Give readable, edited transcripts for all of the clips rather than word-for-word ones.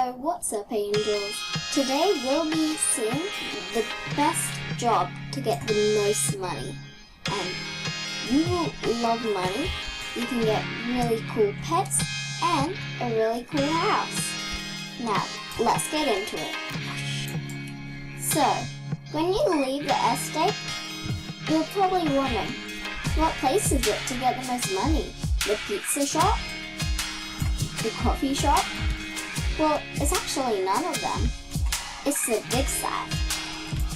So what's up, angels? Today we'll be seeing the best job to get the most money. And you will love money. You can get really cool pets and a really cool house. Now, let's get into it. So, when you leave the estate, you're probably wondering, what place is it to get the most money? The pizza shop? The coffee shop? Well, it's actually none of them. It's the dig site.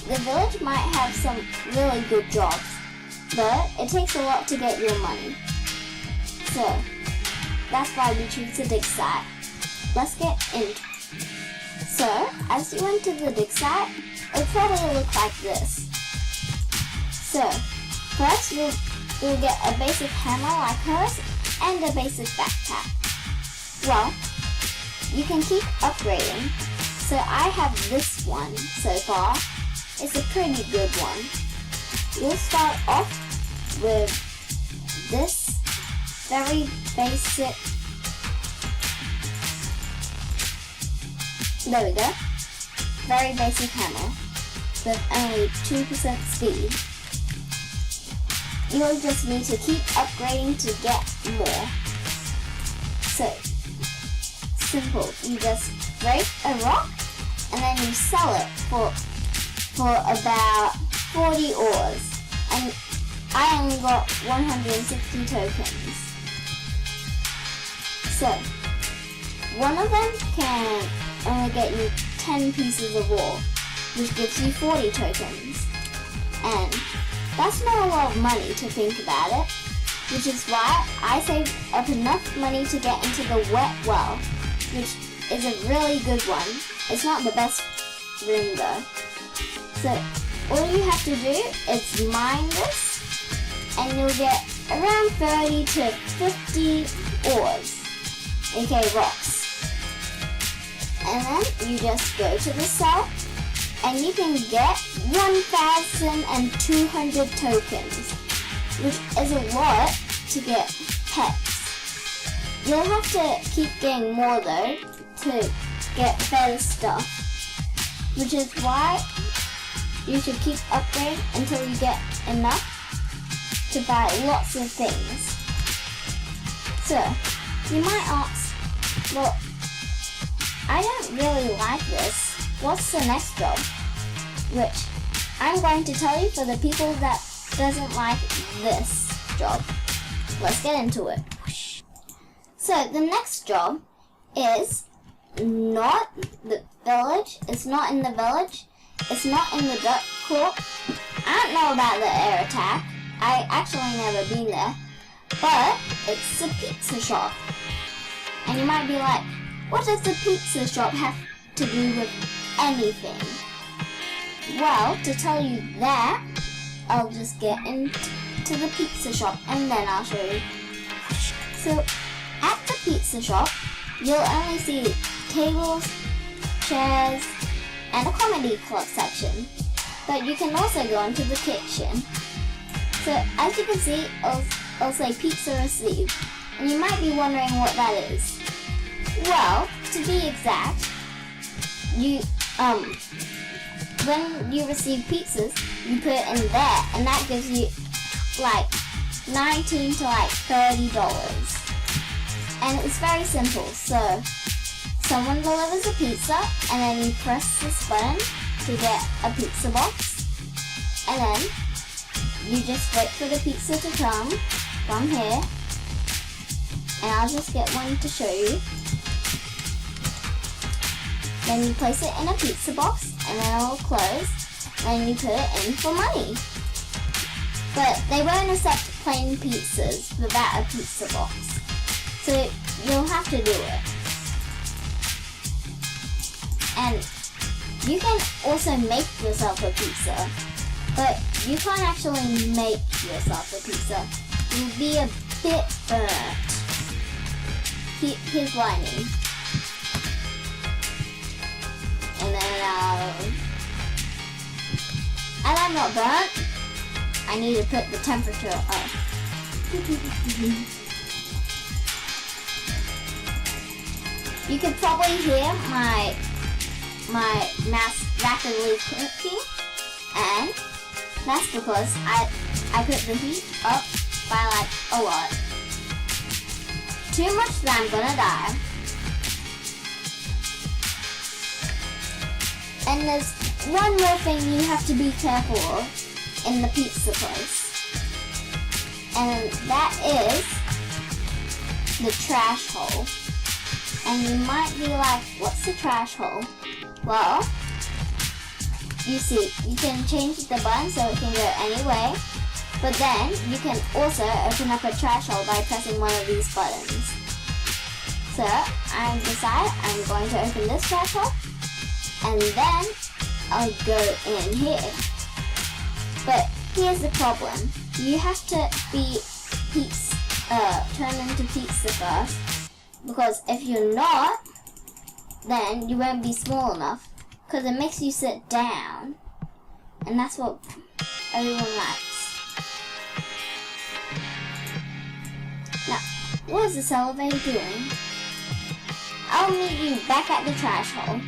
The village might have some really good jobs, but it takes a lot to get your money. So, that's why we choose the dig site. Let's get into it. So, as you enter the dig site, it'll probably look like this. So, first you'll get a basic hammer like hers and a basic backpack. Well, you can keep upgrading. So I have this one so far. It's a pretty good one. You'll start off with this very basic, there we go, very basic hammer with only 2% speed. You'll just need to keep upgrading to get more. So, simple. You just break a rock and then you sell it for about 40 ores. And I only got 160 tokens. So, one of them can only get you 10 pieces of ore, which gives you 40 tokens. And that's not a lot of money to think about it, which is why I saved up enough money to get into the wet well, which is a really good one. It's not the best room though. So all you have to do is mine this, and you'll get around 30 to 50 ores, aka rocks. And then you just go to the cell, and you can get 1,200 tokens, which is a lot to get pets. You'll have to keep getting more though to get better stuff, which is why you should keep upgrading until you get enough to buy lots of things. So, you might ask, well, I don't really like this. What's the next job? Which I'm going to tell you for the people that doesn't like this job. Let's get into it. So the next job is not the village. It's not in the village. It's not in the duck court. I don't know about the air attack. I actually never been there. But it's a pizza shop. And you might be like, what does the pizza shop have to do with anything? Well, to tell you that, I'll just get into the pizza shop and then I'll show you. So, at the pizza shop, you'll only see tables, chairs, and a comedy club section. But you can also go into the kitchen. So, as you can see, it'll say pizza received. And you might be wondering what that is. Well, to be exact, when you receive pizzas, you put it in there, and that gives you like $19 to like $30. And it's very simple. So someone delivers a pizza, and then you press this button to get a pizza box, and then you just wait for the pizza to come from here, and I'll just get one to show you. Then you place it in a pizza box, and then it'll close, and then you put it in for money. But they won't accept plain pizzas without a pizza box, so you'll have to do it. And you can also make yourself a pizza, but you can't actually make yourself a pizza. You'll be a bit burnt. Here's what I mean. And then, and I'm not burnt. I need to put the temperature up. You can probably hear my mouse rapidly cooking, and that's because I put the heat up by like a lot. Too much that I'm gonna die. And there's one more thing you have to be careful of in the pizza place. And that is the trash hole. And you might be like, what's the trash hole? Well, you see, you can change the button so it can go anyway, but then you can also open up a trash hole by pressing one of these buttons. So, I decide I'm going to open this trash hole, and then I'll go in here. But here's the problem. You have to be turn into pizza first, because if you're not, then you won't be small enough, because it makes you sit down, and that's what everyone likes. Now, what is this elevator doing? I'll meet you back at the trash hole.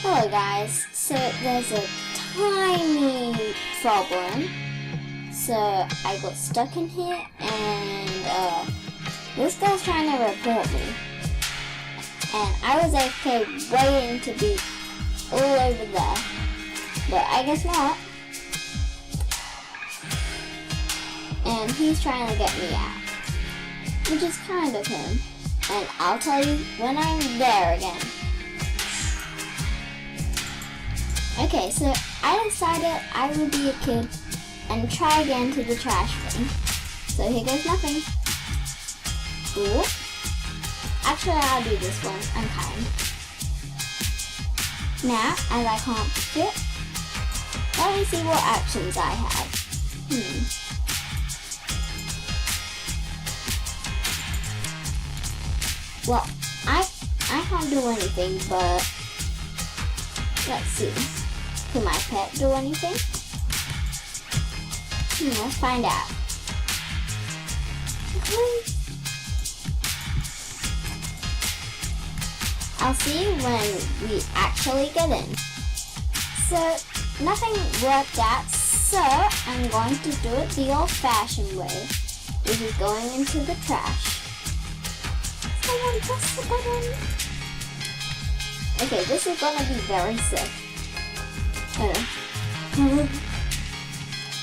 Hello guys, so there's a tiny problem. So I got stuck in here, and this guy's trying to report me. And I was AFK waiting to be all over there, but I guess not. And he's trying to get me out, which is kind of him. And I'll tell you when I'm there again. Okay, so I decided I will be a kid and try again to the trash thing. So here goes nothing. Ooh. Actually, I'll do this one. I'm kind. Now, as I can't fit, let me see what actions I have. Well, I can't do anything, but let's see. Can my pet do anything? Let's find out. I'll see when we actually get in. So, nothing worked out, so I'm going to do it the old-fashioned way, which is going into the trash. Someone press the button. Okay, this is gonna be very sick.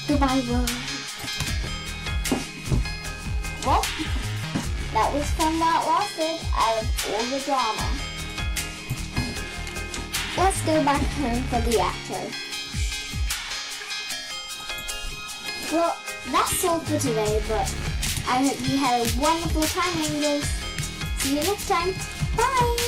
Goodbye, world. Well, that was fun while it lasted, out of all the drama. Let's go back home for the outro. Well, that's all for today, but I hope you had a wonderful time, Angels. See you next time. Bye!